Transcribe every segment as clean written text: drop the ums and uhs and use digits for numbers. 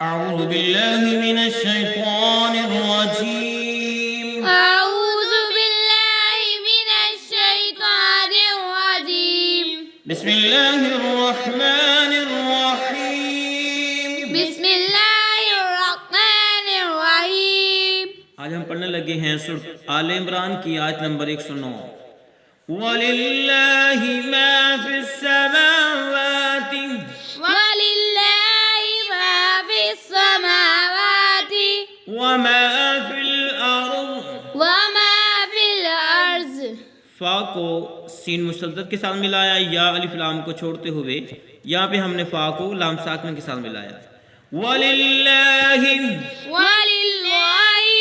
أعوذ بالله من الشيطان الرجيم أعوذ بالله من الشيطان الرجيم بسم الله الرحمن الرحيم بسم الله الرحمن الرحيم। आज हम पढ़ने लगे हैं सूरह आले इमरान की आयत नंबर 109। वलिल्लाहि मा फिस समावाति वलिल्लाहि मा फिस समावाति वमा फिल अर्ज़। वमा फिल अर्ज़। फा को सीन मुसद्दद के साथ मिलाया, या अलिफ लाम को छोड़ते हुए यहाँ पे हमने फा को लाम साकिन के साथ मिलाया। वलिल्लाहि वलिल्लाहि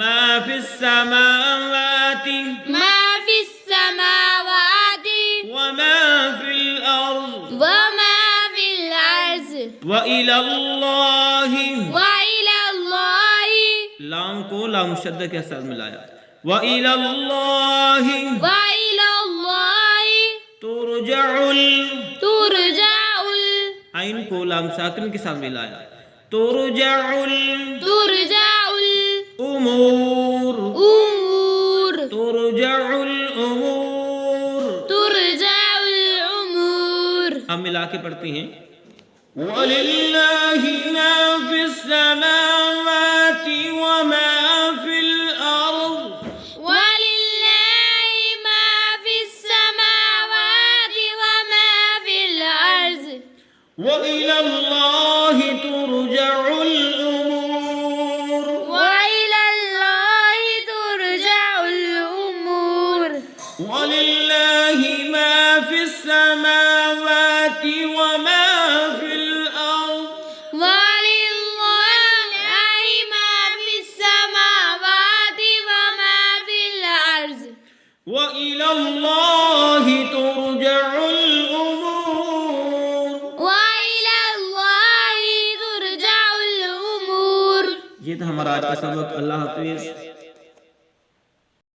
मा फिस समावाति मा फिस समावाति वमा फिल अर्ज़ वमा फिल अर्ज़ व इलल्लाहि। व इलल्लाहि लाम को लाम मुशद्दद के साथ मिलाया। व इलल्लाहि व इलल्लाहि तुरजउल। तुरजाउल आइन को लाम साकिन के साथ मिलाया। तुरजउल तुरजाउल उमूर। उमूर तुरजउल उमूर। तुरजाउल उमूर। हम मिला के पढ़ते हैं। वलिल्लाहि मा फिस समावाति व मा फिल अर्ज़ वलिल्लाहि मा फिस समावाति व मा फिल अर्ज़ व इलल्लाहि तुरजउल उमूर। व इलल्लाहि तुरजाउल उमूर। वलिल्लाहि मा फिस समावाति व मा फिल अर्ज़ वलिल्लाहि मा फिस समावाति व मा फिल अर्ज़ व इलल्लाहि तुरजउल उमूर। व इलल्लाहि तुरजाउल उमूर। ये था हमारा आज का सबक। अल्लाह हाफिज़।